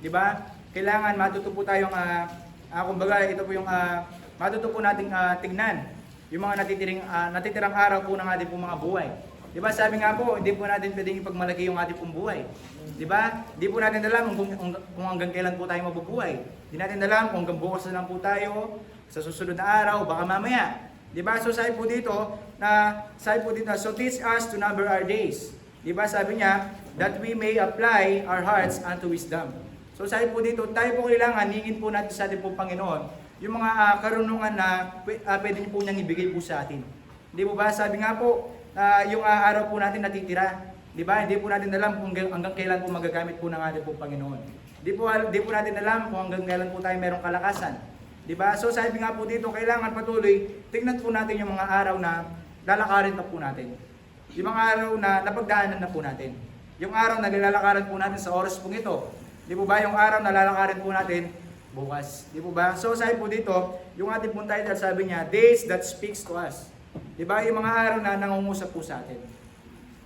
Di ba? Kailangan matuto po tayong, kumbaga ito po yung matuto po nating tingnan yung mga natitirang araw po ng ating pong mga buhay. Di ba? Sabi nga po, hindi po natin pwedeng ipagmalaki yung ating pong buhay. Di ba? Hindi po natin alam kung hanggang kailan po tayo mabubuhay. Hindi natin alam kung hanggang bukas na lang po tayo, sa susunod na araw, baka mamaya. Di ba? So sabi po dito, so teach us to number our days. Di ba? Sabi niya, that we may apply our hearts unto wisdom. So sabi po dito, tayo po kailangan, hingin po natin sa ating pong Panginoon, yung mga karunungan na pwede niyo po niyang ibigay po sa atin. Di po ba? Sabi nga po, yung araw po natin natitira. Di ba? Hindi po natin alam kung hanggang kailan po magagamit po ng ating pong Panginoon. Di po natin alam kung hanggang kailan po tayo merong kalakasan. Di ba? So sabi nga po dito, kailangan patuloy, tingnan po natin yung mga araw na lalakarin na po natin. Yung mga araw na napagdaanan na po natin. Yung araw na lalakarin po natin sa oras pong ito. Di po ba? Yung araw na lalakarin po natin bukas. Di po ba? So sabi po dito, yung ating pong title, sabi niya, Days that speaks to us. Di ba? Yung mga araw na nangungusap po sa atin.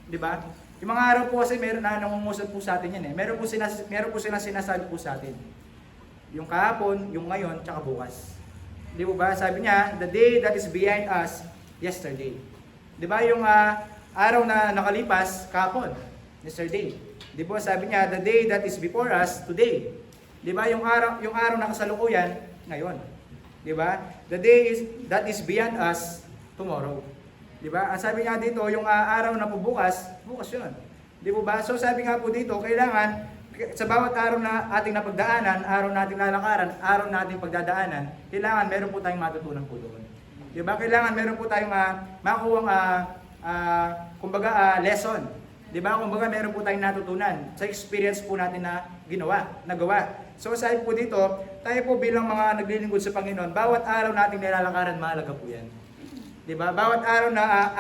Di ba? Yung mga araw po kasi meron na nangungusap po sa atin yan eh. Meron po silang sinasabi po sa atin. Yung kahapon, yung ngayon, tsaka bukas. Di ba? Sabi niya, the day that is behind us, yesterday. Di ba? Yung araw na nakalipas, kahapon, yesterday. Di ba? Sabi niya, the day that is before us, today. Di ba? Yung araw na kasalukuyan, ngayon. Di ba? The day that is beyond us, tomorrow. Di ba? Ang sabi nga dito, yung araw na po bukas, bukas yun. Di ba? So sabi nga po dito, kailangan, sa bawat araw na ating napagdaanan, araw nating lalakaran, araw nating pagdadaanan, kailangan meron po tayong matutunan po doon. Di ba? Kailangan meron po tayong makuhang lesson. Di ba? Kumbaga meron po tayong natutunan sa experience po natin na nagawa. So sabi po dito, tayo po bilang mga naglilingkod sa Panginoon, bawat araw nating nilalakaran, mahalaga po yan. Di ba? Bawat araw na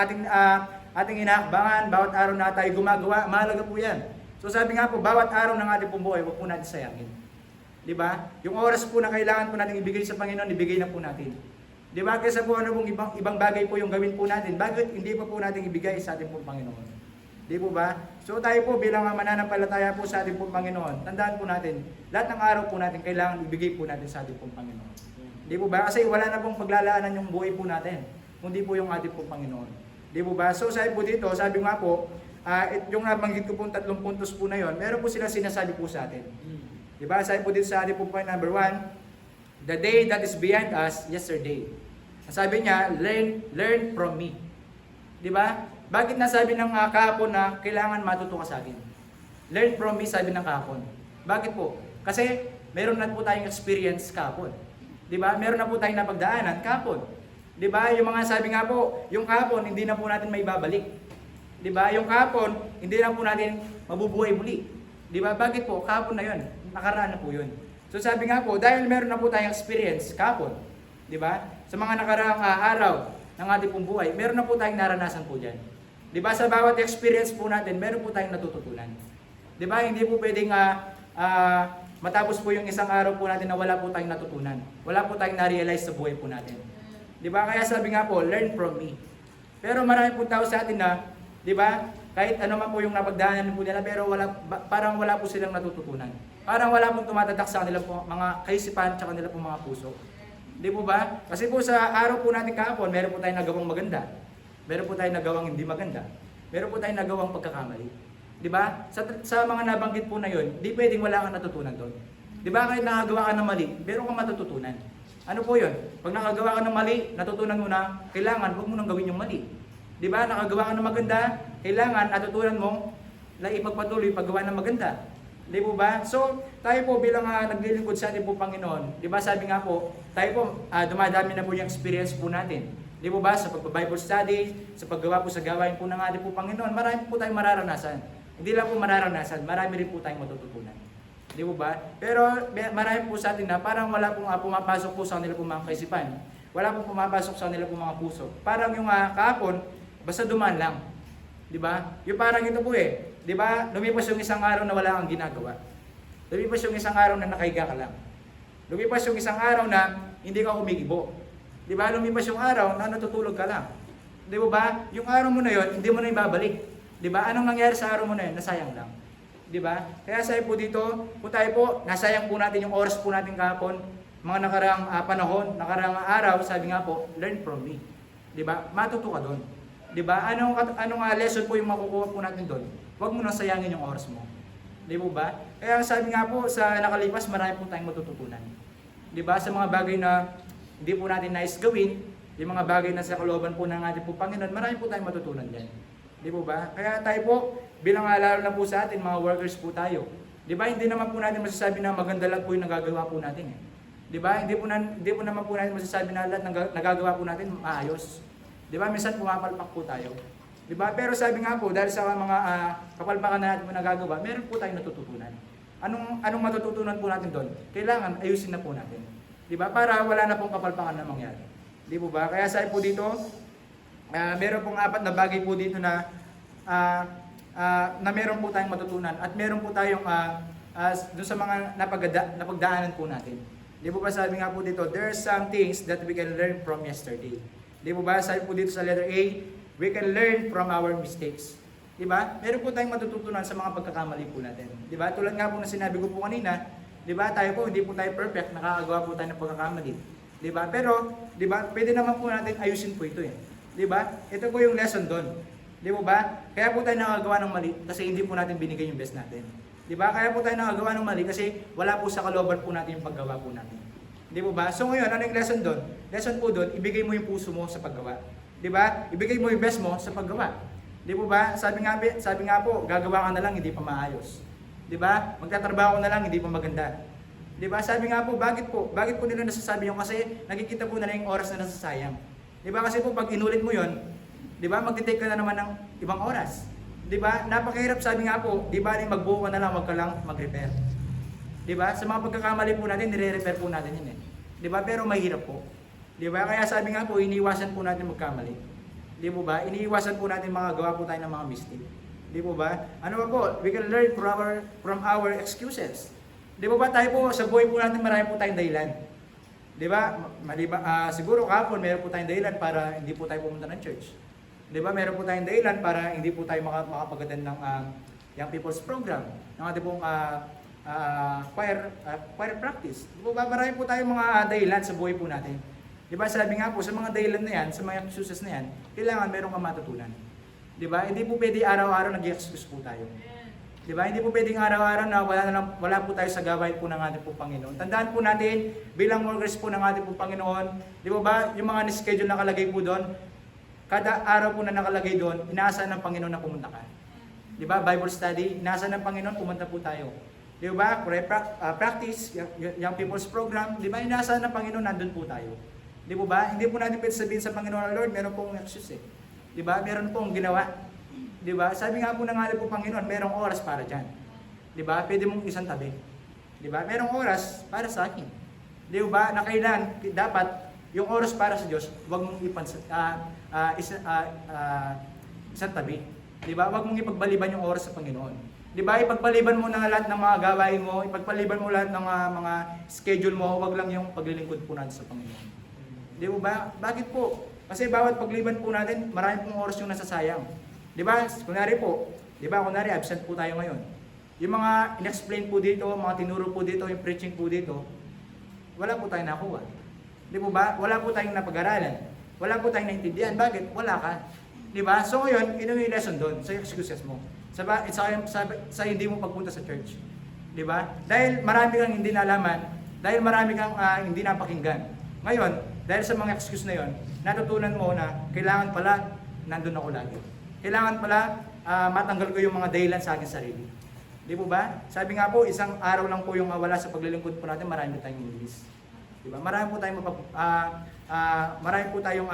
ating inaakbangan, bawat araw na tayo gumagawa, mahalaga po yan. So sabi nga po, bawat araw ng ating pong buhay, huwag po natin sayangin. Di ba? Yung oras po na kailangan po natin ibigay sa Panginoon, ibigay na po natin. Di ba? Kaysa po ano pong ibang bagay po yung gawin po natin, bakit hindi pa po natin ibigay sa ating pong Panginoon? Di po ba? So tayo po bilang mananampalataya po sa ating pong Panginoon, tandaan po natin, lahat ng araw po natin kailangan ibigay po natin sa ating pong Panginoon. Di po ba? Kasi wala na pong paglalaanan yung buhay po natin, kundi po yung ating pong Panginoon. Di po ba? So sabi po dito, sabi nga po, yung nabanggit ko pong 3 puntos po na yon, meron po sila sinasabi po sa atin. Di ba? Sabi po dito sa ating po point number 1, the day that is behind us, yesterday. Sabi niya, learn from me. Di ba? Bakit nasabi ng kahapon na kailangan matuto ka sa akin? Learn from me, sabi ng kahapon. Bakit po? Kasi meron na po tayong experience kahapon. Di ba? Meron na po tayong napagdaanan kahapon. Di ba? Yung mga sabi nga po, yung kahapon, hindi na po natin may babalik. Di ba? Yung kahapon, hindi na po natin mabubuhay muli. Di ba? Bakit po? Kahapon na yun. Nakaraan na po yun. So sabi nga po, dahil meron na po tayong experience kahapon, di ba? Sa mga nakaraang araw ng ating pong buhay, meron na po tayong naranasan po dyan. Di ba? Sa bawat experience po natin, meron po tayong natututunan. Di ba? Hindi po pwedeng matapos po yung isang araw po natin na wala po tayong natutunan. Wala po tayong na-realize sa buhay po natin. Di ba? Kaya sabi nga po, learn from me. Pero marami po tao sa atin na, di ba? Kahit ano man po yung napagdaanan po nila, pero parang wala po silang natututunan. Parang wala pong tumatatak sa kanila po mga kaisipan at kanila po mga puso. Di po ba? Kasi po sa araw po natin kahapon, meron po tayong nagawang maganda. Meron po tayong nagawang hindi maganda. Meron po tayong nagawang pagkakamali. Di ba? Sa mga nabanggit po na yun, di pwedeng wala kang natutunan doon. Di ba? Kahit nakagawa ka ng mali, meron kang matututunan. Ano po yun? Pag nakagawa ka ng mali, natutunan mo na, kailangan huwag mo nang gawin yung mali. Di ba? Nakagawa ka ng maganda, kailangan natutunan mong na ipagpatuloy paggawa ng maganda. Di po ba? So, tayo po bilang naglilingkod sa ating po Panginoon, di ba sabi nga po, tayo po dumadami na po yung experience po natin. Di po ba? Sa pag-Bible study, sa paggawa po sa gawain po ng ating po Panginoon, marami po tayong mararanasan. Hindi lang po mararanasan, marami rin po tayong matututunan. Di po ba? Pero marami po sa atin na parang wala pong pumapasok po sa kanila po mga kaisipan. Wala pong pumapasok sa kanila po mga puso. Parang yung kahapon, basta dumaan lang. Di ba? Yung parang ito po di ba? Lumipas yung isang araw na wala kang ginagawa. Lumipas yung isang araw na nakahiga ka lang. Lumipas yung isang araw na hindi ka humigibo. Di ba? Lumipas yung araw na natutulog ka lang. Di ba? Yung araw mo na yon, hindi mo na ibabalik. Di ba? Anong nangyari sa araw mo na yun? Nasayang lang. Di ba? Kaya sabi po dito, kung tayo po, nasayang po natin yung oras po natin kahapon, mga nakaraang panahon, nakaraang araw, sabi nga po, learn from me. Di ba? Matuto ka doon. Di ba? Anong lesson po yung makukuha po natin doon? Huwag mo nang sayangin yung oras mo. Di ba? Kaya sabi nga po, sa nakalipas, marami po tayong matututunan. Di ba? Sa mga bagay na hindi po natin nais gawin, yung mga bagay na sa kalooban po ng ating po Panginoon, marami po tayong matutunan dyan. Di ba? Kaya tayo po, bilang lalo na po sa atin, mga workers po tayo. Di ba? Hindi naman po natin masasabi na maganda lang po yung nagagawa po natin. Di ba? Hindi po naman po natin masasabi na lahat ng nagagawa po natin maayos. Di ba? Minsan pumapalpak po tayo. Di ba? Pero sabi nga po, dahil sa mga kapalpakan na natin po nagagawa, meron po tayong natututunan. Anong matututunan po natin doon? Kailangan ayusin na po natin. Di ba? Para wala na pong kapalpakan na mangyari. Di ba? Kaya sabi po dito, meron pong 4 na bagay po dito na meron po tayong matutunan at meron po tayong doon sa mga napagdaanan po natin. Di ba sabi nga po dito, there are some things that we can learn from yesterday. Di ba sabi po dito sa letter A, we can learn from our mistakes. Di ba? Meron po tayong matututunan sa mga pagkakamali po natin. Di ba? Tulad nga po na sinabi ko po kanina, di ba? Tayo po, hindi po tayo perfect, nakakagawa po tayo ng pagkakamali. Di ba? Pero, di ba? Pwede naman po natin ayusin po ito eh. Di ba? Ito po yung lesson doon. Di ba? Kaya po tayo nakagawa ng mali kasi hindi po natin binigay yung best natin. Di ba? Kaya po tayo nakagawa ng mali kasi wala po sa kalooban po natin yung paggawa po natin. Di ba? So ngayon, ano yung lesson doon? Lesson po doon, ibigay mo yung puso mo sa paggawa. Di ba? Ibigay mo yung best mo sa paggawa. Di ba? Sabi nga po, gagawa ka na lang hindi pa maayos. Di ba? Magtatrabaho na lang hindi pa maganda. Di ba? Sabi nga po, bakit po nila nasasabi yun? Kasi nakikita po nila yung oras na nasasayang. Di ba? Kasi po pag inulit mo yon, di ba? Magtitake ka na naman ng ibang oras. Di ba? Napakahirap, sabi nga po, di ba? Magbuo ka na lang, wag ka lang mag-repair. Di ba? Sa mga pagkakamali po natin, nire-repair po natin yun eh. Di ba? Pero mahirap po. Di ba? Kaya sabi nga po, iniiwasan po natin magkamali. Di ba? Iniiwasan po natin mga gawa po tayo ng mga mistake. Di ba? Ano ba po? We can learn from our excuses. Di ba tayo po, sa buhay po natin marami po tayong dahilan. Di ba? Siguro kahapon meron po tayong dahilan para hindi po tayo pumunta ng church. Di ba? Meron po tayong dahilan para hindi po tayo makapag-attend ng Young People's Program. Ng ating pong choir practice. Di ba? Marami po tayong mga dahilan sa buhay po natin. Di ba? Sabi nga po, sa mga dahilan na yan, sa mga excuses na yan, kailangan meron kang matutunan. Di ba? Hindi po pwede araw-araw nag-excuse po tayo. Di ba? Hindi po pwedeng araw-araw na wala po tayo sa gawain po ng ating po Panginoon. Tandaan po natin, bilang workers po ng ating po Panginoon, di ba yung mga schedule nakalagay po doon, kada araw po na nakalagay doon, inaasahan ng Panginoon na pumunta ka. Di ba? Bible study, inaasahan ng Panginoon, pumunta po tayo. Di ba? Practice, Young People's Program, di ba? Inaasahan ng Panginoon, nandun po tayo. Di ba? Hindi po natin pwede sabihin sa Panginoon, Lord, meron pong excuse eh. Di ba? Meron pong ginawa. Di ba? Sabi nga po ng ating po Panginoon, merong oras para dyan. Di ba? Pwede mong isang tabi. Di ba? Merong oras para sa akin. Di ba? Na kailan, dapat, yung oras para sa Diyos, huwag mong isang tabi. Di ba? Huwag mong ipagbaliban yung oras sa Panginoon. Di ba? Ipagpaliban mo na lahat ng mga gawain mo, ipagpaliban mo lahat ng mga schedule mo, huwag lang yung paglilingkod po natin sa Panginoon. Di ba? Bakit po? Kasi bawat pagliban po natin, marami pong oras yung nasasayang. Di ba? Kunwari po, di ba? Kunwari, absent po tayo ngayon. Yung mga in-explain po dito, mga tinuro po dito, yung preaching po dito, wala po tayong nakuha. Di ba? Wala po tayong napag-aralan. Wala po tayong naintindihan. Bakit? Wala ka. Di ba? So ngayon, ino yung lesson doon sa excuses mo. Sa hindi mo pagpunta sa church. Di ba? Dahil marami kang hindi nalaman, dahil marami kang hindi napakinggan. Ngayon, dahil sa mga excuse na yon, natutunan mo na kailangan pala nandun ako lagi. Kailangan pala matanggal ko yung mga dahilan sa akin sarili. Di po ba? Sabi nga po, isang araw lang po yung wala sa paglilingkod po natin, marami tayong milis. Di ba? Marami po tayong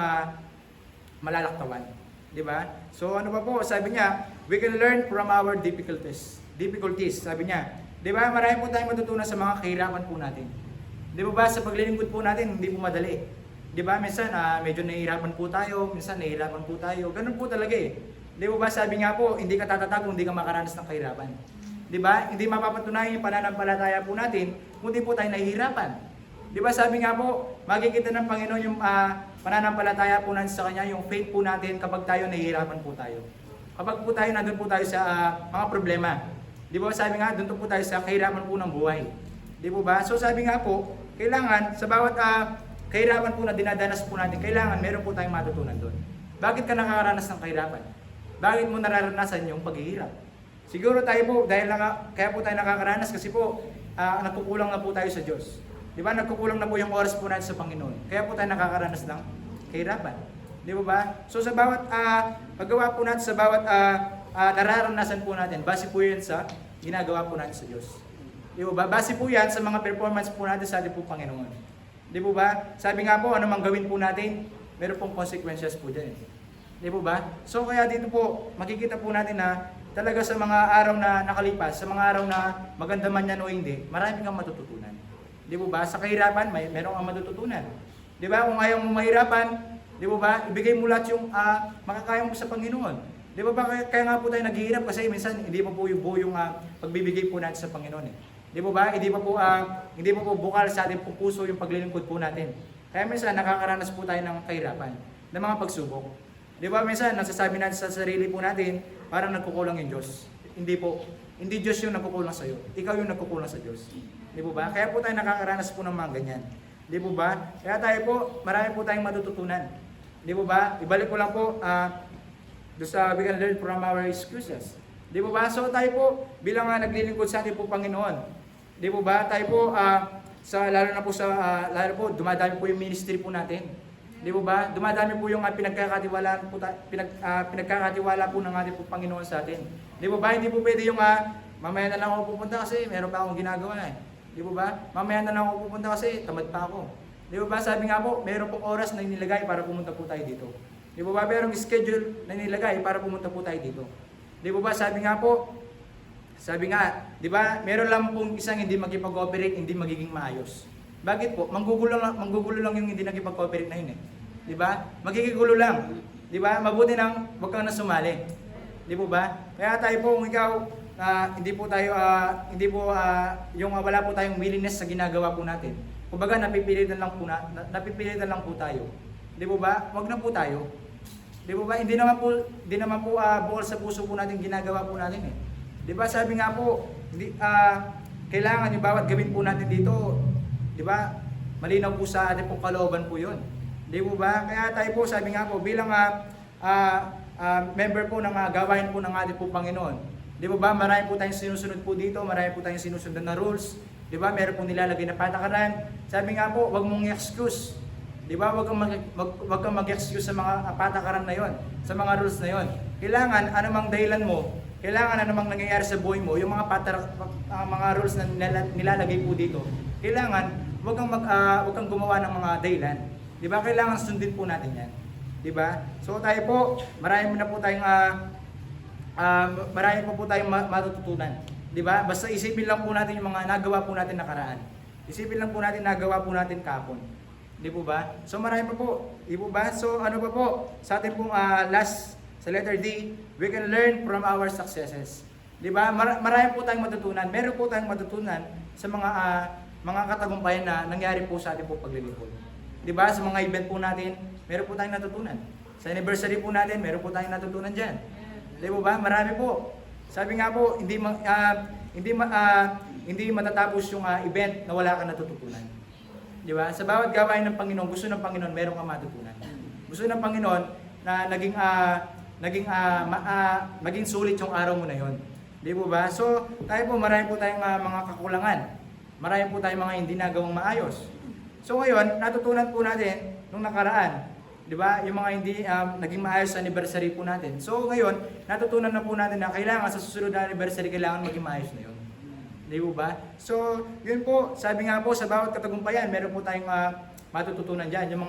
malalaktawan. Di ba? So ano ba po? Sabi niya, we can learn from our difficulties. Sabi niya. Di ba? Marami po tayong matutunan sa mga kahirapan po natin. Di ba? Sa paglilingkod po natin, hindi po madali. Di ba? Minsan, medyo nahihirapan po tayo. Minsan, nahihirapan po tayo. Ganun po talaga eh. Di ba? Sabi nga po, hindi ka tatatag kung hindi ka makaranas ng kahirapan. Di ba? Hindi mapapatunayan yung pananampalataya po natin kung hindi po tayo nahihirapan. Di ba? Sabi nga po, makikita ng Panginoon yung pananampalataya po natin sa Kanya, yung faith po natin kapag tayo nahihirapan po tayo. Kapag po tayo nandun po tayo sa mga problema. Di ba sabi nga, doon po tayo sa kahirapan po ng buhay. Di po ba? So sabi nga po, kailangan sa bawat kahirapan po na dinadanas po natin, kailangan meron po tayong matutunan doon. Bakit ka nakakaranas ng kahirapan? Bakit mo nararanasan yung paghihirap? Siguro tayo po, kaya po tayo nakakaranas kasi po, nagkukulang na po tayo sa Diyos. Di ba? Nagkukulang na po yung oras po natin sa Panginoon. Kaya po tayo nakakaranas ng kahirapan. Di ba? So sa bawat paggawa po natin, sa bawat nararanasan po natin, base po yan sa ginagawa po natin sa Diyos. Di ba? Base po yan sa mga performance po natin sa ating po Panginoon. Di ba? Sabi nga po, anumang gawin po natin, meron pong consequences po dyan. Di ba? So kaya dito po, makikita po natin na talaga sa mga araw na nakalipas, sa mga araw na maganda man yan o hindi, marami kang matututunan. Di ba? Sa kahirapan, meron kang matututunan. Di ba? Kung ayaw mo mahirapan, di ba? Ibigay mo lahat yung makakaya mo sa Panginoon. Di ba? Kaya nga po tayo naghihirap kasi minsan hindi pa po yung buo yung pagbibigay po natin sa Panginoon. Di ba? Hindi pa po bukal sa ating puso yung paglilingkod po natin. Kaya minsan nakakaranas po tayo ng kahirapan, ng mga pagsubok. Di ba? Minsan nasasabi natin sa sarili po natin, parang nagkukulang yung Diyos. Hindi po. Hindi Diyos yung nagkukulang sa iyo. Ikaw yung nagkukulang sa Diyos. Di ba? Kaya po tayo nakakaranas po ng mga ganyan. Di ba? Kaya tayo po, marami po tayong matututunan. Di ba? Ibalik ko lang po, doon sa we can learn from our excuses. Di ba? So tayo po, bilang naglilingkod sa ating po Panginoon, di ba? Tayo po, lalo po, dumadami po yung ministry po natin. Di ba? Dumadami po yung pinagkakatiwala po ng ating po Panginoon sa atin. Di ba? Hindi po pwede yung mamaya na lang ako pupunta kasi meron pa akong ginagawa eh. Di ba? Mamaya na lang ako pupunta kasi tamad pa ako. Di ba? Sabi nga po, meron pong oras na inilagay para pumunta po tayo dito. Di ba? Merong schedule na inilagay para pumunta po tayo dito. Di ba? Sabi nga, di ba? Meron lang pong isang hindi makipag-cooperate, hindi magiging maayos. Bakit po? Manggugulo lang yung hindi nakipag-cooperate na yun eh. Di ba? Magigigulo lang. Di ba? Mabuti nang wag kang na sumali. Di ba? Kaya tayo po, kung ikaw, wala po tayong willingness sa ginagawa po natin. Kumbaga, napipilitan lang po tayo. Di ba? Wag na po tayo. Di ba? Hindi naman po bukal sa puso po natin ginagawa po natin eh. Di ba? Sabi nga po, kailangan yung bawat gawin po natin dito, di ba? Malinaw po sa ating pong kalooban po 'yon. Di ba? Kaya tayo po, sabi nga po, bilang member po ng gawain po ng ating po Panginoon. Di ba? Marami po tayong sinusunod po dito, marami po tayong sinusunod na rules. Di ba? Meron po nilalagay na patakaran. Sabi nga po, wag mong i-excuse. Di ba? Wag kang mag-excuse sa mga patakaran na 'yon, sa mga rules na 'yon. Kailangan anumang dahilan mo, kailangan anumang nangyayari sa buhay mo, yung mga rules na nilalagay po dito. Kailangan wag kang gumawa ng mga dahilan. Di ba? Kailangan sundin po natin 'yan. Di ba? So tayo po, marami pa po tayong matututunan. Di ba? Basta isipin lang po natin yung mga nagawa po natin nakaraan. Isipin lang po natin nagawa po natin kahapon. Di po ba? So marami pa po. Di po ba? So ano pa po? Sa ating pong last, sa letter D, we can learn from our successes. Di ba? Marami po tayong matutunan. Meron po tayong matutunan sa mga katagumpayan na nangyari po sa ating po paglilingkod. Di ba? Sa mga event po natin, meron po tayong natutunan. Sa anniversary po natin, meron po tayong natutunan diyan. Di ba? Marami po. Sabi nga po, hindi matatapos yung event na wala kang natututunan. Di ba? Sa bawat gawain ng Panginoon, gusto ng Panginoon meron kang matutunan. Gusto ng Panginoon na maging sulit yung araw mo na yon. Di ba? So, tayo po, marami po tayong mga kakulangan. Marami po tayong mga hindi nagawang maayos. So ngayon, natutunan po natin nung nakaraan, di ba? Yung mga hindi naging maayos sa anniversary po natin. So ngayon, natutunan na po natin na kailangan sa susunod na anniversary, kailangan maging maayos na yun. Di ba? So, yun po, sabi nga po, sa bawat katagumpayan, meron po tayong matututunan dyan. Yung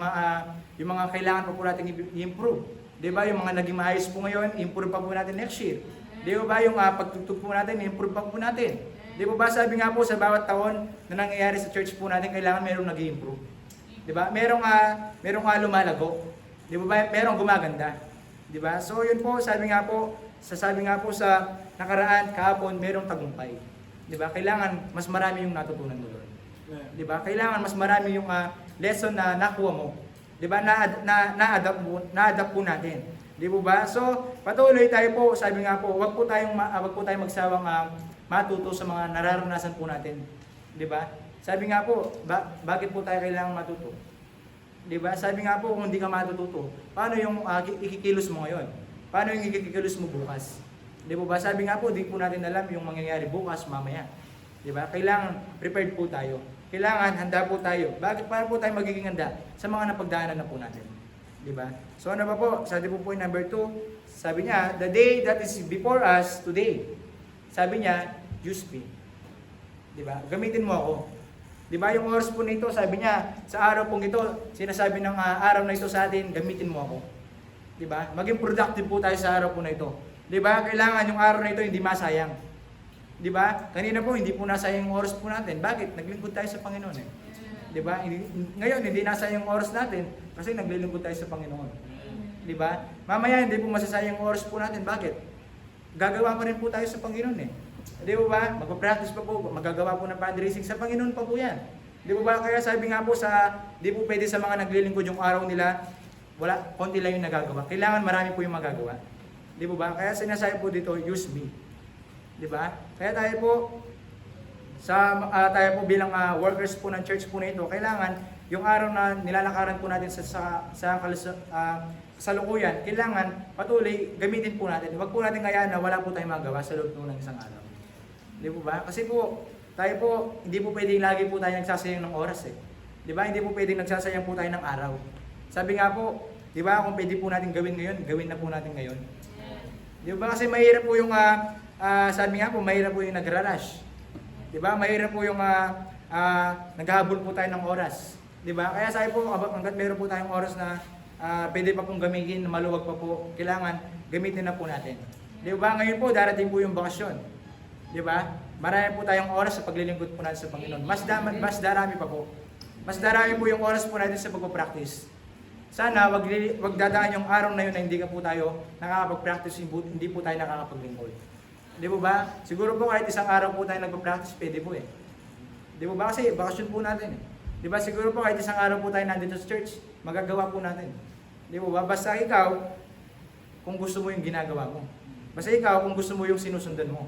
mga kailangan pa po natin i-improve. Di ba? Yung mga naging maayos po ngayon, improve pa po natin next year. Di ba? Yung pagtutug po natin, improve pa po natin. Di ba? Sabi nga po, sa bawat taon na nangyayari sa church po natin, kailangan merong nag-i-improve. Di ba? Merong lumalago. Di ba? Merong gumaganda. Di ba? So, yun po, sabi nga po sa nakaraan, kahapon, merong tagumpay. Di ba? Kailangan mas marami yung natutunan mo doon. Di ba? Kailangan mas marami yung lesson na nakuha mo. Di ba? Na-adapt po natin. Di ba? So, patuloy tayo po, sabi nga po, wag po tayong magsawang matuto sa mga nararanasan po natin. Di ba? Sabi nga po, bakit po tayo kailangan matuto? Di ba? Sabi nga po, kung hindi ka matututo, paano yung ikikilos mo ngayon? Paano yung ikikilos mo bukas? Di ba? Sabi nga po, di po natin alam yung mangyayari bukas, mamaya. Di ba? Kailangan prepared po tayo. Kailangan handa po tayo. Bakit? Para po tayo magiging handa sa mga napagdaanan na po natin. Di ba? So ano ba po? Sabi po point number 2, sabi niya, the day that is before us today. Sabi niya, use me. Di ba? Gamitin mo ako. Di ba? Yung oras po nito, sabi niya, sa araw pong ito, sinasabi ng araw na ito sa atin, gamitin mo ako. Di ba? Maging productive po tayo sa araw po na ito. Di ba? Kailangan yung araw na ito hindi masayang. Di ba? Kanina po, hindi po nasayang yung oras po natin. Bakit? Naglingkod tayo sa Panginoon eh. Di ba? Ngayon, hindi nasayang yung oras natin kasi naglilingkod tayo sa Panginoon. Di ba? Mamaya, hindi po masasayang yung oras po natin. Bakit? Gagawa pa rin po tayo sa Panginoon eh. Di ba? Magpa-practice pa po, magagawa po ng fundraising sa Panginoon pa po yan. Di ba? Kaya sabi nga po di po pwede sa mga naglilingkod yung araw nila, konti lang yung nagagawa. Kailangan marami po yung magagawa. Di ba? Kaya sinasabi po dito, use me. Di ba? Kaya tayo po, tayo po bilang workers po ng church po na ito, kailangan yung araw na nilalakaran po natin sa kasalukuyan, kailangan patuloy gamitin po natin. Huwag po natin kaya na wala po tayong magawa sa loob ng isang araw. Di ba? Kasi po, tayo po, hindi po pwedeng lagi po tayo nagsasayang ng oras eh. Di ba? Hindi po pwedeng nagsasayang po tayo ng araw. Sabi nga po, di ba, kung pwede po natin gawin ngayon, gawin na po natin ngayon. Di ba? Kasi mahirap po yung, sabi nga po, mahirap po yung nagra-rush. Di ba? Mahirap po yung naghahabol po tayo ng oras. Di ba? Kaya sabi po, hanggat meron po tayong oras na pwede pa pong gamitin, maluwag pa po, kailangan gamitin na po natin. Di ba? Ngayon po, darating po yung bakasyon. Di ba? Marami po tayong oras sa paglilingkod po natin sa Panginoon. Mas darami pa po. Mas darami po yung oras po natin sa pagpo-practice. Sana wag dadaan yung araw na yun na hindi ka po tayo nakakapag-practice, hindi po tayo nakakapaglingkod. Di ba? Siguro po kahit isang araw po tayo nagpa-practice, pwede po eh. Di ba? Kasi bakasyon po natin eh. Di ba? Siguro po kahit isang araw po tayo nandito sa church, magagawa po natin. Di ba? Basta ikaw, kung gusto mo yung ginagawa mo. Basta ikaw, kung gusto mo yung sinusundan mo.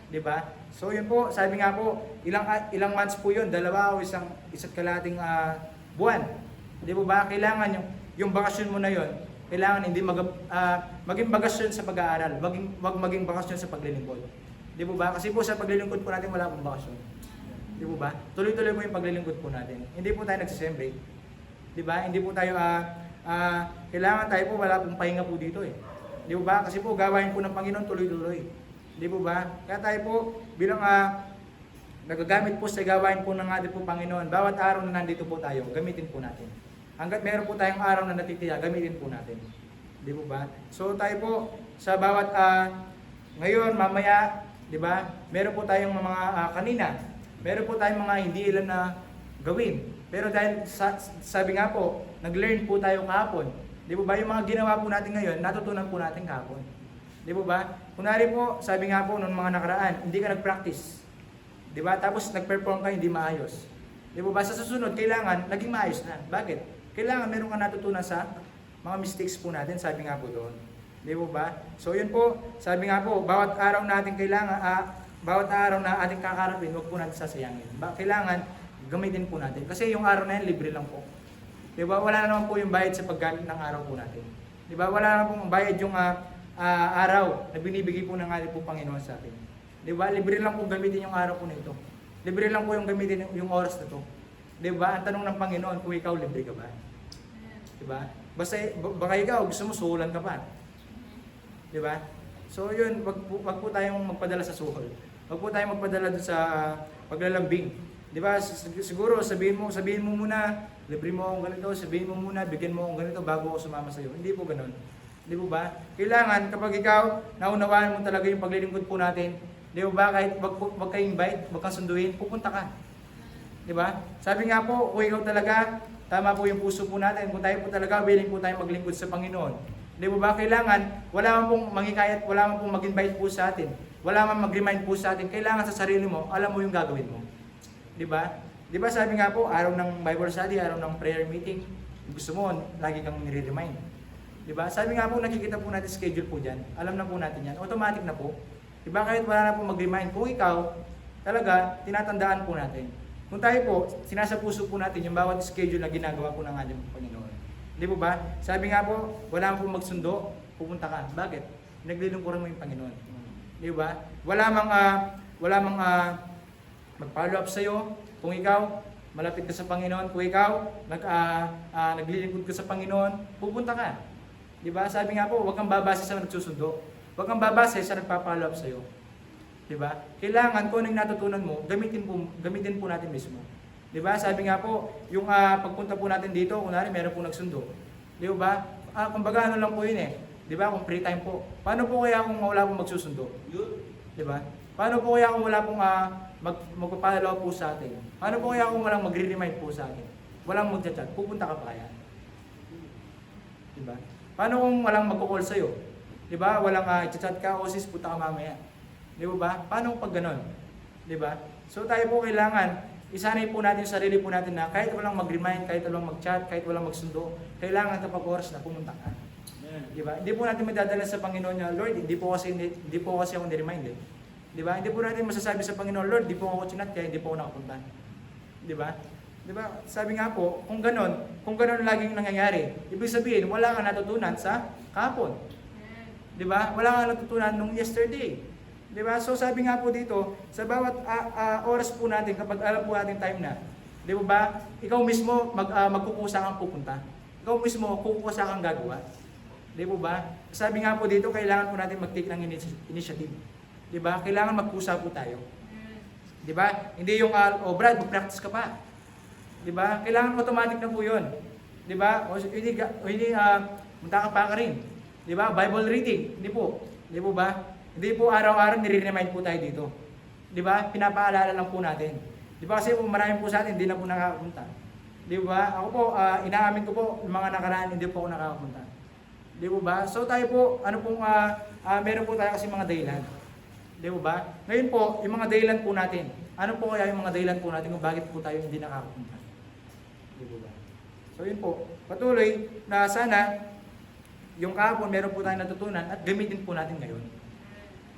Di ba? So yun po, sabi nga po, ilang months po yun, 2 o isa't kalahating buwan. Di ba? Kailangan yung bakasyon mo na yun, kailangan hindi maging bakasyon sa pag-aaral, wag maging bakasyon sa paglilingkod. Di ba? Kasi po sa paglilingkod po natin wala pong bakasyon. Di ba? Tuloy-tuloy po yung paglilingkod po natin. Hindi po tayo nagsisembreak. Di ba? Hindi po tayo kailangan tayo po wala pong pahinga po dito eh. Di ba? Kasi po gawain po ng Panginoon tuloy-tuloy. Di ba? Kaya tayo po bilang nagagamit po sa gawain po ng ating po Panginoon, bawat araw na nandito po tayo, gamitin po natin. Hanggat meron po tayong araw na natitira, gamitin po natin. Di ba? So tayo po sa bawat ngayon, mamaya, di ba? Meron po tayong mga kanina, meron po tayong mga hindi ilan na gawin. Pero dahil sabi nga po, nag-learn po tayo kahapon. Di ba? Yung mga ginawa po natin ngayon, natutunan po natin kahapon. Di ba? Kunwari po, sabi nga po nung mga nakaraan, hindi ka nag-practice. Di ba? Tapos nag-perform ka, hindi maayos. Di ba? Sa susunod, kailangan naging maayos na. Bakit? Kailangan meron ka natutunan sa mga mistakes po natin, sabi nga po doon. Di ba? So yun po, sabi nga po, bawat araw natin kailangan, bawat araw na ating kakarapin, huwag po natin sasayangin. Kailangan gamitin po natin. Kasi yung araw na yan, libre lang po. Di ba? Wala na naman po yung bayad sa paggamit ng araw po natin. Di ba? Wala na pong bayad yung araw na binibigay po ng ating po Panginoon sa atin. Di ba? Libre lang po gamitin yung araw po na ito. Libre lang po yung gamitin yung oras na ito. Di ba? Ang tanong ng Panginoon, kung ikaw libre ka ba? Di ba? Baka ikaw gusto mo suhulan ka pa. Di ba? So yun, wag po tayong magpadala sa suhol. Wag po tayong magpadala doon sa paglalambing. Di ba? Siguro sabihin mo muna, libre mo akong ganito, sabihin mo muna, bigyan mo akong ganito bago ako sumama sa iyo. Hindi po ganoon. Di ba? Kailangan kapag ikaw naunawaan mo talaga yung paglilingkod po natin, di ba? Kahit wag kayong invite, wag kang sunduin, pupunta ka. Di ba? Sabi nga po, kung ikaw talaga, tama po yung puso po natin, kung tayo po talaga willing po tayong maglingkod sa Panginoon. Di ba? Kailangan wala man pong manghikayat, wala man pong mag-invite po sa atin. Wala man mag-remind po sa atin. Kailangan sa sarili mo, alam mo yung gagawin mo. Di ba? Di ba sabi nga po, araw ng Bible study, araw ng prayer meeting, gusto mo, lagi kang nire-remind. Di ba? Sabi nga po, nakikita po natin schedule po dyan. Alam na po natin yan. Automatic na po. Di ba? Kahit wala na po mag-remind, kung ikaw, talaga, tinatandaan po natin. Kung tayo po, sinasapuso po natin yung bawat schedule na ginagawa po ng ating Panginoon. Di po ba? Sabi nga po, wala po magsundo, pupunta ka. Bakit? Naglilingkuran mo yung Panginoon. Di ba? Wala mang mag-follow up sa'yo. Kung ikaw, malapit ka sa Panginoon. Kung ikaw, naglilingkod ka sa Panginoon, pupunta ka. Di ba? Sabi nga po, huwag kang babase sa nagsusundo. Huwag kang babase sa nagpa-follow up sa'yo. Di ba? Kailangan kung anong natutunan mo, gamitin po natin mismo. Di ba? Sabi nga po, yung pagpunta po natin dito, kunwari meron po nagsundo. Di ba? Kumbaga ano lang po yun eh. Di ba? Kung free time po. Paano po kaya kung wala pong magsusundo? Di ba? Paano po kaya kung wala pong magpapalaw po sa atin? Paano po kaya kung walang magre-remind po sa atin? Walang magchat-chat, pupunta ka pa kaya? Di ba? Paano kung walang magko-call sa'yo? Di ba? Walang chat ka, o sis, punta ka mamaya. Di ba? Paano pag ganon? Di ba? So tayo po kailangan, isanay po natin yung sarili po natin na kahit walang mag-remind, kahit walang mag-chat, kahit walang magsundo, kailangan kapag oras na pumunta ka. Di ba? Hindi po natin madadala sa Panginoon na, Lord, hindi po kasi ako ni-remind eh. Di ba? Hindi po natin masasabi sa Panginoon, Lord, hindi po ako chinat kaya hindi po ako nakapunta. Di ba? Di ba? Sabi nga po, kung ganon laging nangyayari, ibig sabihin, wala kang natutunan sa kahapon. Di ba? Wala kang natutunan nung yesterday. Di ba? So sabi nga po dito, sa bawat oras po natin, kapag alam po natin time na, di ba? Ikaw mismo magkukusa kang pupunta. Ikaw mismo kukusa kang gagawa. Di ba? Sabi nga po dito, kailangan po natin mag-take ng initiative. Di ba? Kailangan magkusa po tayo. Di ba? Hindi yung, Brad, mag-practice ka pa. Di ba? Kailangan automatic na po yun. Di ba? O hindi, munta ka pa rin. Di ba? Bible reading. Hindi po. Di po ba? Hindi po araw-araw nire-remind po tayo dito. Di ba? Pinapaalala lang po natin. Di ba? Kasi marami po sa atin, hindi na po nakakapunta. Di ba? Ako po, inaamin ko po, yung mga nakaraan, hindi po ako nakakapunta. Di po ba? So tayo po, meron po tayo kasi mga dahilan. Di po ba? Ngayon po, yung mga dahilan po natin. Ano po kaya yung mga dahilan po natin kung bakit po tayo hindi nakakapunta? Di po ba? So yun po, patuloy na sana, yung kahapon meron po tayong natutunan at gamitin po natin ngayon.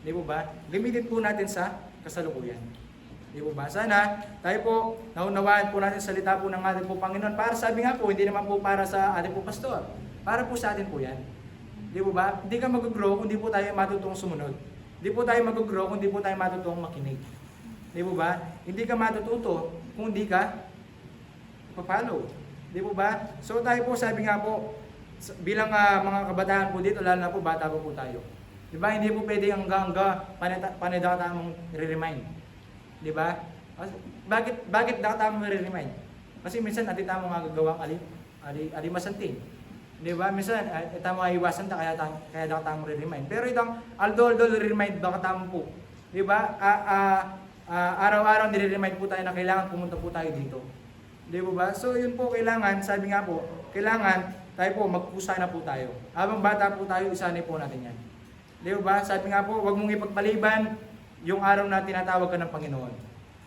Di po ba? Gamitin po natin sa kasalukuyan. Di po ba? Sana tayo po, naunawaan po natin salita po ng ating po Panginoon. Para sabi nga po, hindi naman po para sa ating po pastor. Para po sa atin po yan. Di po ba? Hindi ka mag-grow kung di po tayo matutong sumunod. Hindi po tayo mag-grow kung di po tayo matutong makinig. Di po ba? Hindi ka matututo kung di ka papalo. Di po ba? So tayo po, sabi nga po, bilang mga kabataan po dito, lalo na po bata po tayo. Di ba? Hindi po pwede hanggang panidata mong re-remind. Di ba? Bakit data mong re-remind? Kasi minsan natita mo nga gagawang alimasanting. Di ba? Minsan, ito mo iwasan ta, kaya data mong re-remind. Pero itong aldo re-remind, baka tamo po. Di ba? Araw-araw nire-remind po tayo na kailangan pumunta po tayo dito. Di ba? So yun po kailangan, sabi nga po, kailangan tayo po magpusa na po tayo. Habang bata po tayo, isanay po natin yan. Di ba? Sabi nga po, huwag mong ipagpaliban yung araw na tinatawag ka ng Panginoon.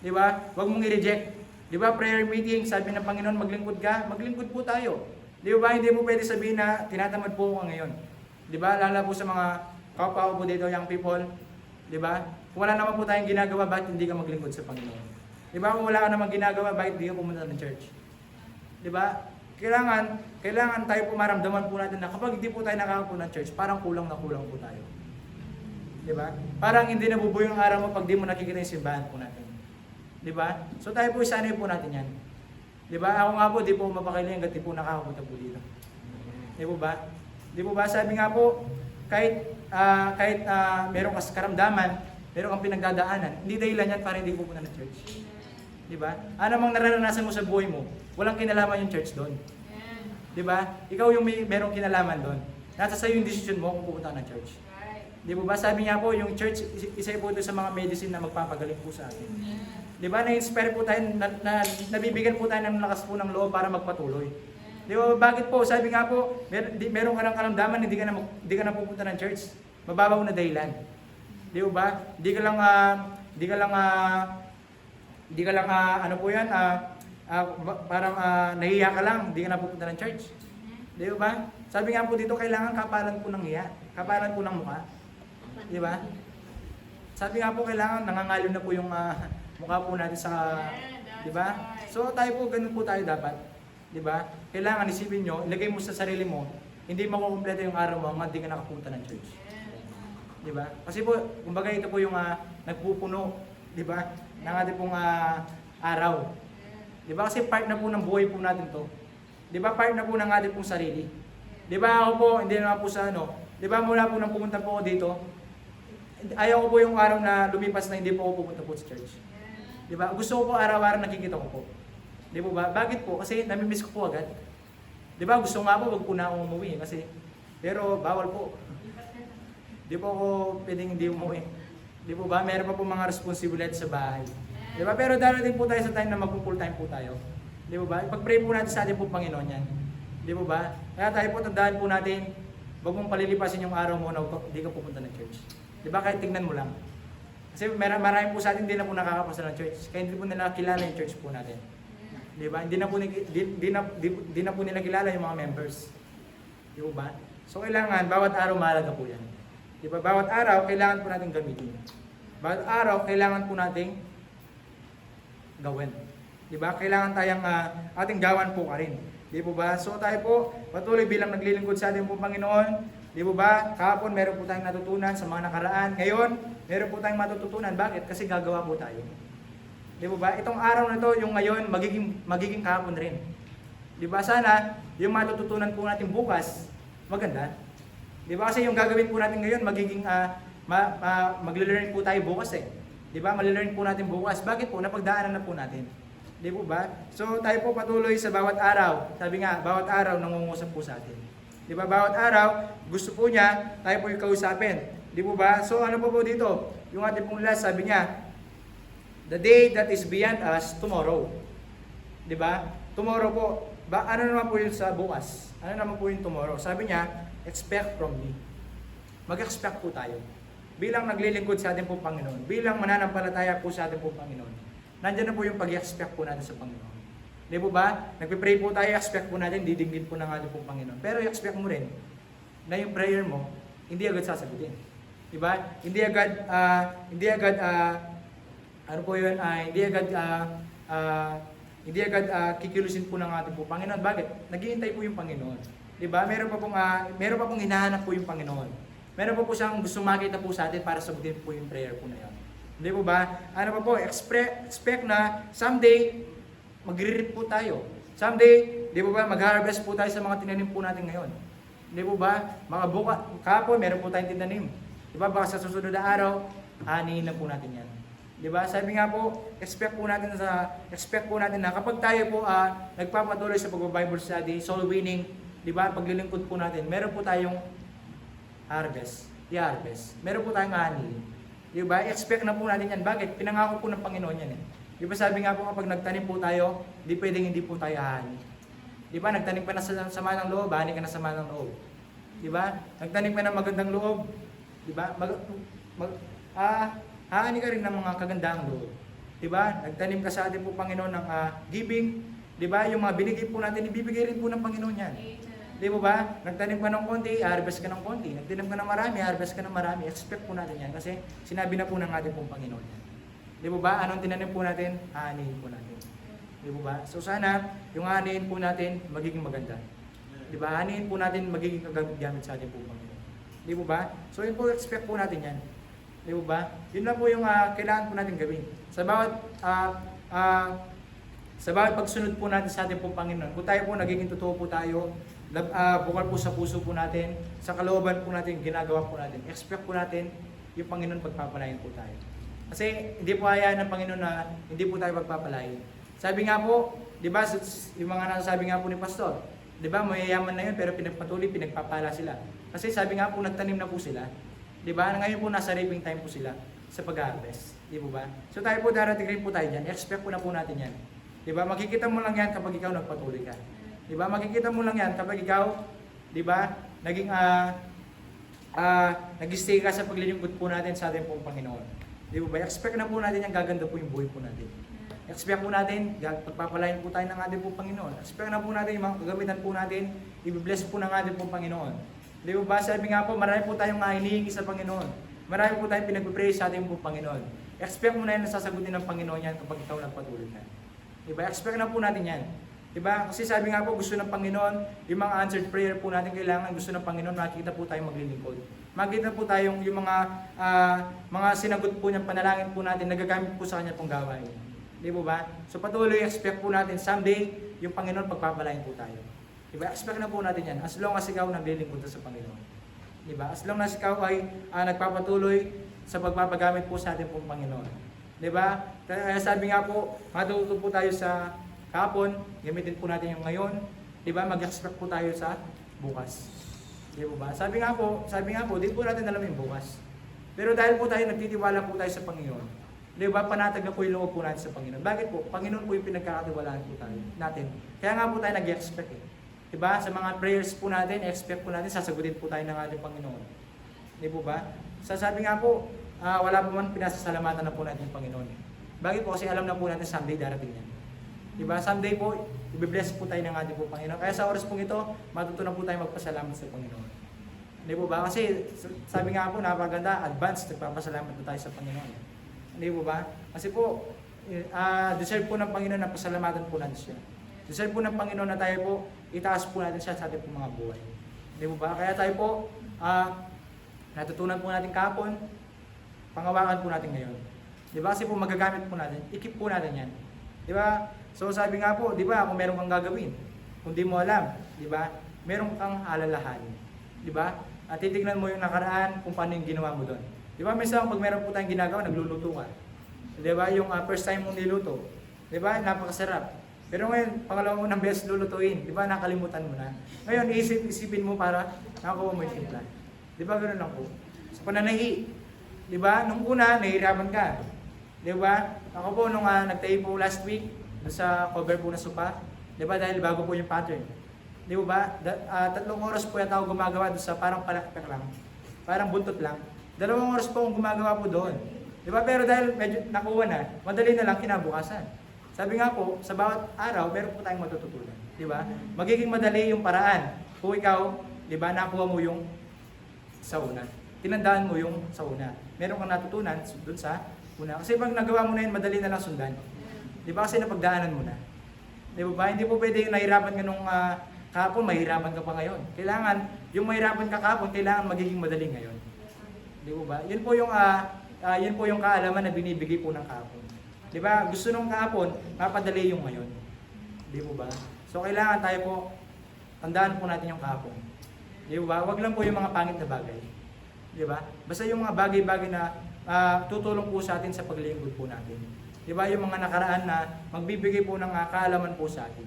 Di ba? Huwag mong i-reject. Di ba? Prayer meeting, sabi ng Panginoon, maglingkod ka, maglingkod po tayo. Di ba? Hindi mo pwede sabihin na tinatamad po ako ngayon. Di ba? Lalo po sa mga kapwa po dito, young people. Di ba? Kung wala naman po tayong ginagawa, bakit hindi ka maglingkod sa Panginoon? Di ba? Kung wala ka naman ginagawa, bakit hindi ka pumunta ng church? Di ba? Kailangan tayo po maramdaman po natin na kapag hindi po tayo nakakapunta ng church, parang kulang na kulang po tayo. Di ba? Parang hindi nabubuo yung araw mo pag di mo nakikita yung simbahan po natin. Di ba? So tayo po, isanay po natin yan. Di ba? Ako nga po, di po mapakailan hanggat di po nakakapunta po dito. Di po ba? Di po ba? Sabi nga po, kahit meron kas karamdaman, meron kang pinagdadaanan, hindi dahilan yan para hindi pupunta ng church. Di ba? Ano mang nararanasan mo sa buhay mo, walang kinalaman yung church doon. Di ba? Ikaw yung merong kinalaman doon. Nasa sa'yo yung decision mo kung pupunta ng church. Di ba? Sabi nga po, yung church, isa po doon sa mga medicine na magpapagaling po sa atin. Di ba? Na-inspire po tayo, nabibigyan po tayo ng lakas po ng loob para magpatuloy. Di ba? Bakit po? Sabi nga po, meron ka ng karamdaman, hindi ka na pupunta ng church. Mababaw na dahilan. Di ba? Hindi ka lang ano po yan, parang nahiya ka lang, hindi ka na pupunta ng church. Di ba? Sabi nga po dito, kailangan kapalan po ng hiya, kapalan po ng mukha. Di ba? Sabi nga po, kailangan nangangalo na po yung mukha po natin sa, di ba? So tayo po, ganun po tayo dapat. Di ba? Kailangan isipin nyo, ilagay mo sa sarili mo, hindi makukumpleto yung araw mo hanggang di ka nakapunta ng church. Di ba? Kasi po, kumbaga ito po yung nagpupuno, di ba? Ng ating pong araw. Di ba? Kasi part na po ng buhay po natin to. Di ba? Part na po ng ating pong sarili. Di ba? Ako po, hindi naman po sa di ba? Mula po nang pumunta po ako dito, ayaw ko po yung araw na lumipas na hindi po ako pupunta po sa church. Di ba? Gusto ko po araw-araw nakikita ko po. Di ba? Bakit po? Kasi namimiss ko po agad. Di ba? Gusto nga po, wag po na akong umuwi. Kasi, pero bawal po. Di po ako pwedeng hindi umuwi. Di po ba? Meron pa po mga responsibilidad sa bahay. Di ba? Pero darating po tayo sa time na mag-full time po tayo. Di ba? Pag-pray po natin sa ating po Panginoon yan. Di ba? Kaya tayo po, tandaan po natin, wag mong palilipasin yung araw mo na hindi ka pupunta ng church. Di ba? Kahit tignan mo lang. Kasi marami po sa atin hindi na po nakakapasa ng church. Kaya hindi po nila kilala yung church po natin. Di ba? Hindi na po nila kilala yung mga members. Di ba? So kailangan, bawat araw mahalaga po yan. Di ba? Bawat araw, kailangan po natin gamitin. Bawat araw, kailangan po natin gawin. Di ba? Kailangan tayong ating gawan po ka rin. Di po ba? So tayo po, patuloy bilang naglilingkod sa ating po Panginoon. Di po ba? Kahapon meron po tayong natutunan sa mga nakaraan. Ngayon, meron po tayong matututunan. Bakit? Kasi gagawa po tayo. Di po ba? Itong araw na to, yung ngayon, magiging kahapon rin. Di ba? Sana, yung matututunan po natin bukas, maganda. Di ba? Kasi yung gagawin po natin ngayon, magle-learn po tayo bukas eh. Di ba? Magle-learn po natin bukas. Bakit po? Napagdaanan na po natin. Di po ba? So tayo po patuloy sa bawat araw. Sabi nga, bawat araw nangungusap po sa atin. Di ba? Bawat araw, gusto po niya, tayo po yung kausapin. Di po ba? So ano po dito? Yung ating pong last, sabi niya, the day that is beyond us, tomorrow. Di ba? Tomorrow po. Ano naman po yung sa bukas? Ano naman po yung tomorrow? Sabi niya, expect from me. Mag-expect po tayo. Bilang naglilingkod sa ating pong Panginoon, bilang mananampalataya po sa ating pong Panginoon, nandiyan na po yung pag-expect po natin sa Panginoon. Di po ba? Nagpe-pray po tayo, expect po natin, didinggin po ng ating pong Panginoon. Pero expect mo rin na yung prayer mo, hindi agad sasagutin. Di ba? Hindi agad, hindi agad kikilusin po ng ating po Panginoon. Bakit? Naghihintay po yung Panginoon. Di ba? Meron pa pong hinahanap po yung Panginoon. Meron pa po siyang gusto makita po sa atin para sagutin po yung prayer po na yan. Di po ba? Ano pa po? Expect na someday, magre-reap po tayo. Someday, di po ba, mag-harvest po tayo sa mga tinanim po natin ngayon. Di po ba? Mga kahapon, meron po tayong tinanim. Di ba? Baka sa susunod na araw, anihin na po natin yan. Di ba? Sabi nga po, expect po natin na kapag tayo po nagpapatuloy sa pag-Bible study, soul winning, di ba? Paglilingkod po natin, meron po tayong harvest. I-harvest. Meron po tayong anihin. Di ba? Expect na po natin yan. Bakit? Pinangako po ng Panginoon yan eh. Di ba sabi nga po kapag nagtanim po tayo, di pwedeng hindi po tayo ahani. Di ba? Nagtanim ka na sa sama ng loob, ahani ka na sa sama ng loob. Di ba? Nagtanim ka ng magandang loob. Di ba? Ahani ka rin ng mga kagandang loob. Di ba? Nagtanim ka sa ating po Panginoon ng giving. Di ba? Yung mga binigay po natin, ibibigay rin po ng Panginoon yan. Di ba? Nagtanim ka ng konti, harvest ka ng konti. Nagtanim ka ng marami, harvest ka ng marami. Expect po natin yan kasi sinabi na po ng ating pong Panginoon yan. Di ba? Anong tinanim po natin? Aanihin po natin. Di ba? So sana, yung aanihin po natin magiging maganda. Di ba? Aanihin po natin magiging gamit sa ating po Panginoon. Di ba? So yun po, expect po natin yan. Di ba? Yun na po yung kailangan po natin gawin. Sa bawat pagsunod po natin sa ating po Panginoon, kung tayo po nagiging totoo po tayo, bukal po sa puso po natin, sa kalooban po natin, ginagawa po natin, expect po natin yung Panginoon pagpapalain po tayo. Kasi hindi po hayaan ng Panginoon na hindi po tayo pagpapalain. Sabi nga po, di ba, yung mga nasasabi nga po ni Pastor, di ba, mayayaman na yun pero pinagpapala sila. Kasi sabi nga po, nagtanim na po sila. Di ba, ngayon po nasa reaping time po sila sa pag-harvest. Di po ba? So tayo po darating rin po tayo dyan, expect po na po natin yan. Di ba, makikita mo lang yan kapag ikaw nagpatuloy ka. Di ba? Makikita mo lang yan kapag ikaw, di ba, nag-stay ka sa paglilingkod po natin sa ating pong Panginoon. Di ba? Expect na po natin yan, gaganda po yung buhay po natin. Expect po natin, pagpapalain po tayo ng ating pong Panginoon. Expect na po natin yung mga kagamitan po natin, i-bless po ng ating pong Panginoon. Di ba? Sabi nga po, marami po tayong hinihingi sa Panginoon. Marami po tayong pinag-pray sa ating po Panginoon. Expect mo na yan na sasagutin ng Panginoon yan kapag ikaw nagpatuloy na. Diba? Expect na po natin yan. Diba? Kasi sabi nga po, gusto ng Panginoon, yung mga answered prayer po natin kailangan, gusto ng Panginoon, makikita po tayong maglilingkod. Makikita po tayong yung mga sinagot po niyang panalangin po natin, nagagamit po sa kanya pong gawain. Di po ba? So patuloy, expect po natin, someday, yung Panginoon pagpapalain po tayo. Diba? Expect na po natin yan, as long as ikaw naglilingkod sa Panginoon. Diba? As long as ikaw ay nagpapatuloy sa pagpapagamit po sa ating pong Panginoon. Diba? Kaya sabi nga po, matuto po tayo sa kahapon, gamitin po natin yung ngayon. Diba? Mag-expect po tayo sa bukas. Di ba? Sabi nga po, di po natin alam yung bukas. Pero dahil po tayo nagtitiwala po tayo sa Panginoon, di ba? Panatag na po yung loob po natin sa Panginoon. Bakit po? Panginoon po yung pinagkakatiwalaan po tayo natin. Kaya nga po tayo nag-expect eh. Di ba? Sa mga prayers po natin, expect po natin, sasagutin po tayo ng ating Panginoon. Di po ba? Sabi nga po, wala po man pinasasalamatan na po natin yung Panginoon. Bakit po? Kasi alam na po natin someday darating yan. Diba? Someday po, i-bless po tayo ng ating po Panginoon. Kaya sa oras pong ito, matutunan po tayo magpasalamat sa Panginoon. Hindi po ba? Kasi sabi nga po, napaganda, advance, nagpapasalamat po tayo sa Panginoon. Hindi po ba? Kasi po, deserve po ng Panginoon na pasalamatan po natin siya. Deserve po ng Panginoon na tayo po, itaas po natin siya sa ating po mga buhay. Hindi po ba? Kaya tayo po, natutunan po natin kahapon, pangawakan po natin ngayon. Di ba? Kasi po magagamit po natin, ikip po natin yan. Di ba? So sabi nga po, di ba, kung meron kang gagawin, kung di mo alam, di ba, meron kang alalahanin. Di ba? At titignan mo yung nakaraan kung paano yung ginawa mo doon. Di ba? Minsan pag meron po tayong ginagawa, nagluluto ka. Di ba? Yung first time mong niluto, di ba? Napakasarap. Pero ngayon, pangalawang unang beses lulutuin, di ba? Nakalimutan mo na. Ngayon, isipin mo para nakakuha mo yung timpla. Di ba? Ganoon lang po. Sa pananahi, di ba? Nung una, nahihirapan ka. Di ba? Ako po, nung nagtayo po last week, sa cover po na sopa, di ba? Dahil bago po yung pattern. Di ba? 3 oras po yata ako gumagawa doon sa parang palakpak lang. Parang buntot lang. 2 oras po akong gumagawa po doon. Di ba? Pero dahil medyo nakuha na, madali na lang kinabukasan. Sabi nga po, sa bawat araw, meron po tayong matututunan. Di ba? Magiging madali yung paraan. Kung ikaw, di ba, nakuha mo yung sa una. Tinandaan mo yung sa una. Meron kang natutunan doon sa una. Kasi pag nagawa mo na yun, madali na lang sundan. Di ba? Kasi napagdaanan mo na. Di ba? Hindi po pwede yung nahirapan ka nung kahapon, mahirapan ka pa ngayon. Kailangan, yung mahirapan ka kahapon, kailangan magiging madali ngayon. Di ba? Yun po yung kaalaman na binibigay po ng kahapon. Di ba? Gusto nung kahapon, mapadali yung ngayon. Di ba? So kailangan tayo po, tandaan po natin yung kahapon. Di ba? Wag lang po yung mga pangit na bagay. Di ba? Basta yung mga bagay-bagay na tutulong po sa atin sa paglilingkod po natin. Di ba? Yung mga nakaraan na magbibigay po ng kaalaman po sa atin.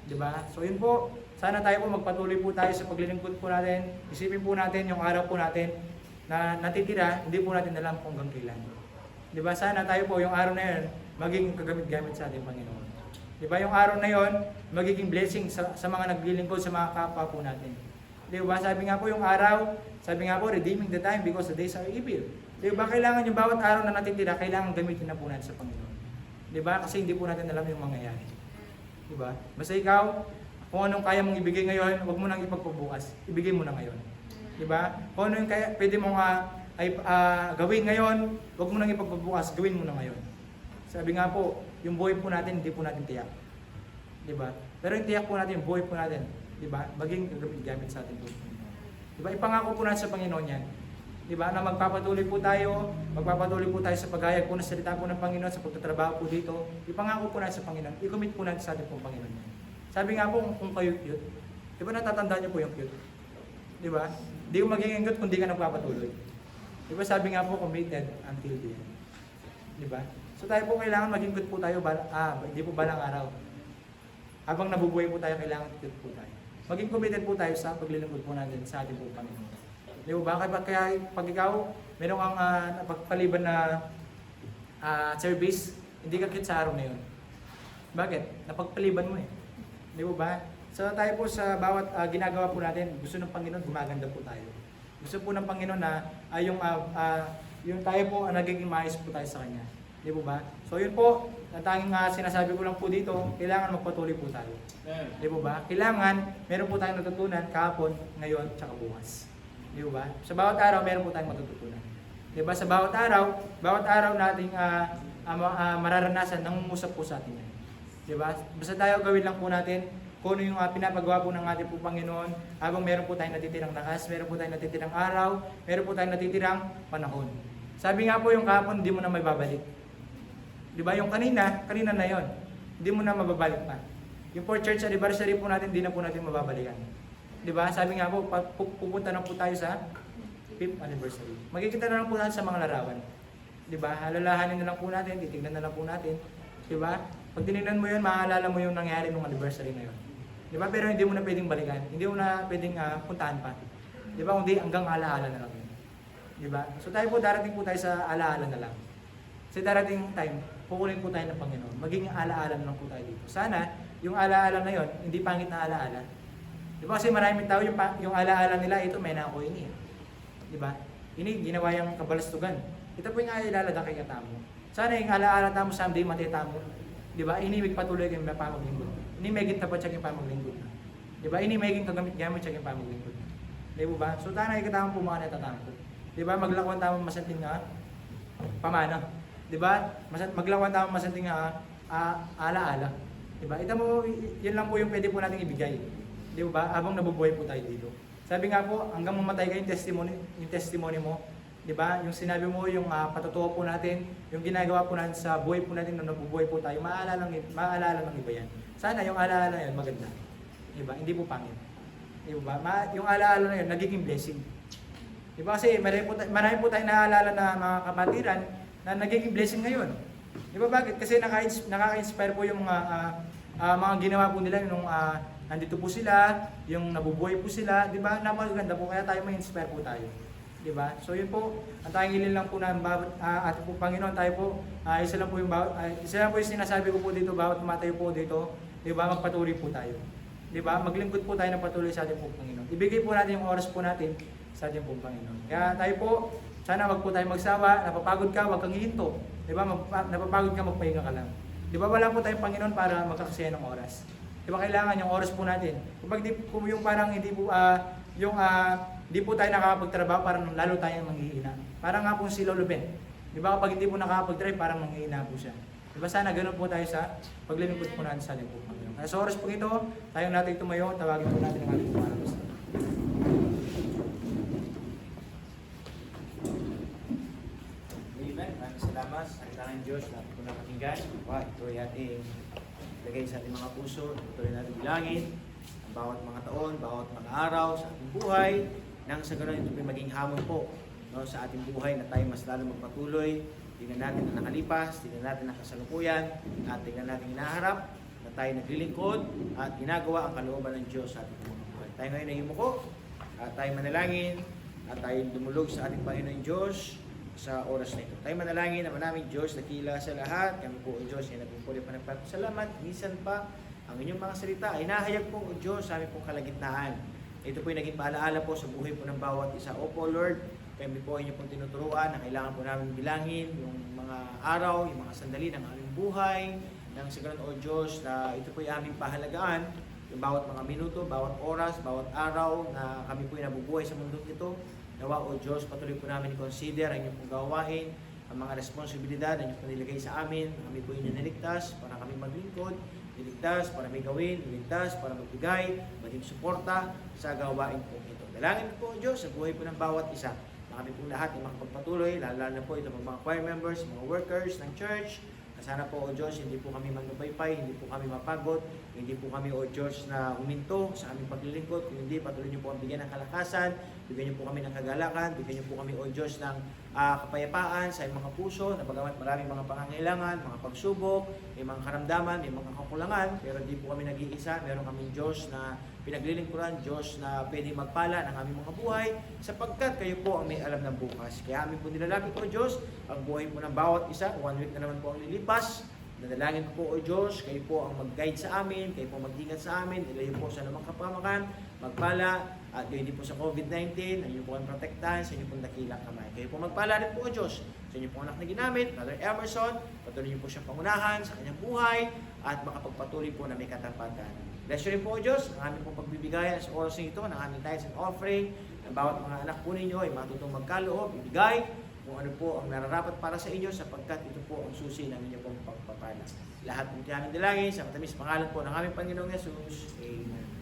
Di ba? So yun po, sana tayo po magpatuloy po tayo sa paglilingkod po natin. Isipin po natin yung araw po natin na natitira, hindi po natin alam kung hanggang kailan. Di ba? Sana tayo po yung araw na yun, magiging kagamit-gamit sa ating Panginoon. Di ba? Yung araw na yun, magiging blessing sa mga naglilingkod, sa mga kapwa po natin. Di ba? Sabi nga po yung araw, sabi nga po, redeeming the time because the days are evil. Di ba? Kailangan yung bawat araw na natitira, kailangan gamitin na po natin sa Panginoon. Di ba? Kasi hindi po natin alam yung mangyayari. Di ba? Basta ikaw, kung anong kaya mong ibigay ngayon, huwag mo nang ipagpabukas. Ibigay mo na ngayon. Di ba? Kung ano yung kaya, pwede mong gawin ngayon, huwag mo nang ipagpabukas, gawin mo na ngayon. Sabi nga po, yung buhay po natin, hindi po natin tiyak. Di ba? Pero yung tiyak po natin, yung buhay po natin, di ba? Maging gamit sa atin po. Di ba? Ipangako po natin sa Panginoon yan. Di ba? Na magpapatuloy po tayo sa paghayag po ng salita po ng Panginoon, sa pagtatrabaho po dito. Ipangako po natin sa Panginoon. I-commit po natin sa atin po Panginoon yan. Sabi nga po, kung kayo cute, di ba natatandaan niyo po yung cute? Di ba? Di ko magiging cute kung di ka nagpapatuloy. Di ba? Sabi nga po, committed until the end. Di ba? So tayo po kailangan maging good po tayo, hindi po balang araw. Habang nabubuhay po tayo, kailangan good po tayo. Maging committed po tayo sa paglilingkod po natin sa ating po Panginoon. Di ba? Kaya pag ikaw, meron kang napagpaliban na service, hindi ka cute sa araw na yun. Bakit? Napagpaliban mo eh. Di ba? So tayo po sa bawat ginagawa po natin, gusto ng Panginoon, gumaganda po tayo. Gusto po ng Panginoon na yung tayo po nagiging maayos po tayo sa Kanya. Di ba? So yun po, ang tanging sinasabi ko lang po dito, kailangan magpatuloy po tayo. Di ba? Kailangan, meron po tayong natutunan kahapon, ngayon, tsaka bukas. Di ba? Sa bawat araw, meron po tayong matututunan. Diba? Sa bawat araw nating mararanasan, nangungusap po sa atin yan. Diba? Basta tayo gawin lang po natin kung ano yung pinapagawa po ng ating po Panginoon habang meron po tayong natitirang lakas, meron po tayong natitirang araw, meron po tayong natitirang panahon. Sabi nga po yung kahapon, hindi mo na may babalik. Diba? Yung kanina na yon, hindi mo na mababalik pa. Yung for church anniversary po natin, hindi na po natin mababalikan. Diba? Sabi nga po, pupunta na po tayo sa 5th anniversary. Magkikita na lang po natin sa mga larawan. Diba? Halalahanin na lang po natin, titignan na lang po natin. Diba? Pag tinignan mo yun, maaalala mo yung nangyari ng anniversary na yun. Diba? Pero hindi mo na pwedeng balikan. Hindi mo na pwedeng puntahan pa. Diba? Kundi hanggang alaala na lang yun. Diba? So tayo po, darating po tayo sa alaala na lang. Sa darating time, kukunin po tayo ng Panginoon. Maging alaala na lang po tayo dito. Sana, yung alaala na yun, hindi pangit na alaala. Diba? Kasi maraming tao, yung alaala nila, ito may nako ini. Diba? Ini, ginawa yung kabalastugan. Ito po yung alaala kay katamo. Sana yung alaala tamo someday matitamo. Diba? Ini patuloy kayong pamaglingkod. Ini megit tapat siya kayong pamaglingkod. Diba? Ini megit kagamit-gamit siya kayong pamaglingkod. Diba ba? So tanay katamo po mga natatampo. Diba? Maglakuan tamo masanting pamana. Diba? Maglakuan tamo masanting alaala. Diba? Ito mo, yun lang po yung pwede po nating ibigay. Diba ba? Habang nabubuhay po tayo dito. Sabi nga po, hanggang mamatay kayo yung testimony mo. Diba? Yung sinabi mo, yung patutuo po natin, yung ginagawa po natin sa buhay po natin nung nabubuhay po tayo, maaalala ng iba yan. Sana yung alaala na yun, maganda. Diba? Hindi po pangit. Diba? Yung alaala na yun, nagiging blessing. Diba? Kasi marami po tayong naaalala na mga kapatiran na nagiging blessing ngayon. Diba bakit? Kasi nakaka-inspire po yung mga ginawa po nila nung nandito po sila, yung nabubuhay po sila. Diba? Napakaganda po, kaya tayo ma-inspire po tayo. Diba? So yun po, ang tanging hilin lang po ng bawat ating po Panginoon, tayo po, isa lang po yung sinasabi ko po dito, bawat tumatayo po dito, diba? Magpatuloy po tayo. Diba? Maglingkod po tayo ng patuloy sa ating po Panginoon. Ibigay po natin yung oras po natin sa ating po Panginoon. Kaya tayo po, sana wag po tayo magsawa, napapagod ka, wag kang hihinto. Diba? Napapagod ka, magpahinga ka lang. Diba? Wala po tayong Panginoon para magkakasaya ng oras. Diba? Kailangan yung oras po natin. Kapag yung parang hindi po, di po tayo nakakapagtrabaho, parang lalo tayong manghihina. Parang nga po si Lolo Ben. Di ba kapag hindi po nakakapag-drive, parang manghihina po siya. Di ba sana ganun po tayo sa paglilingkod po natin sa ating po Panginoon. Kaya sa oras po ito, tayong natin tumayo, tawagin po natin ang ating pumanos. Amen. Maraming salamat sa kailangan Diyos na po napakinggan. Ito ay ating lagay sa ating mga puso. Ito ay natin bilangin ang bawat mga taon, bawat mga araw sa ating buhay. Nang sa ganoon ito maging hamon po sa ating buhay na tayo mas lalo magpatuloy. Tingnan natin ang nakalipas, tingnan natin ang kasalukuyan, at tingnan natin hinaharap na tayo naglilingkod at ginagawa ang kalooban ng Diyos sa ating buhay. Tayo ngayon ay humuko at tayo manalangin at tayo dumulog sa ating Panginoon Diyos sa oras na ito. Tayo manalangin na manaming Diyos na kila sa lahat. Kami po o Diyos ay nagpupuli pa ng salamat. Minsan pa ang inyong mga salita ay nahayag po o Diyos sa aming pong kalagitnaan. Ito po yung naging paalaala po sa buhay po ng bawat isa. Opo Lord, kami po inyo pong tinuturuan na kailangan po namin bilangin yung mga araw, yung mga sandali ng aming buhay. Nang sa ganun o Diyos na ito po yung aming pahalagaan, yung bawat mga minuto, bawat oras, bawat araw na kami po yung nabubuhay sa mundong ito. Nawa o Diyos, patuloy po namin i-consider ang inyong pong gawain, ang mga responsibilidad na inyong pong nilagay sa amin. Kami po inyo niligtas para kami maglingkod. Niligtas para may gawin, niligtas para magbigay, maging suporta sa gawain po ito. Dalangin po Diyos sa buhay po ng bawat isa. Na kami po lahat ay makapagpatuloy, lalo na po ito mga choir members, mga workers ng church. Sana po o Diyos, hindi po kami magpapaypay, hindi po kami mapagod, hindi po kami o Diyos na huminto sa aming paglilingkod, kung hindi patuloy niyo po ang bigyan ng kalakasan, bigyan niyo po kami ng kagalakan, bigyan niyo po kami o Diyos ng kapayapaan sa mga puso, na bagamat maraming mga pangangailangan, mga pagsubok, may mga karamdaman, may mga kakulangan, pero hindi po kami nag-iisa, meron kaming Diyos na pinaglilingkuran, Diyos na pwedeng magpala ng aming mga buhay, sapagkat kayo po ang may alam ng bukas. Kaya amin po nilalapit po Diyos, ang buhay po ng bawat isa, 1 week na naman po ang lilipas. Nadalangin ko po o Diyos, kayo po ang mag-guide sa amin, kayo po mag-ingat sa amin, ilayo po sa namang kapamakan, magpala, at kayo hindi po sa COVID-19, ang inyo po ang protektahan sa inyo pong dakilang kamay. Kayo po magpala rin po o Diyos sa inyo pong anak na ginamit, Brother Emerson, patuloy niyo po siyang pangunahan sa kanyang buhay, at makapagpatuloy po na may katapatan. Bless you rin po o Diyos, ang aming pong pagbibigayan sa oras nito, ng aming tithes and offering, ng bawat mga anak po ninyo ay matutong magkaloob, ibigay, kung ano po ang nararapat para sa inyo sapagkat ito po ang susi ng inyong pong pagpapala. Lahat ng tiyangin dalangin sa matamis pangalan po ng aming Panginoong Yesus. Amen.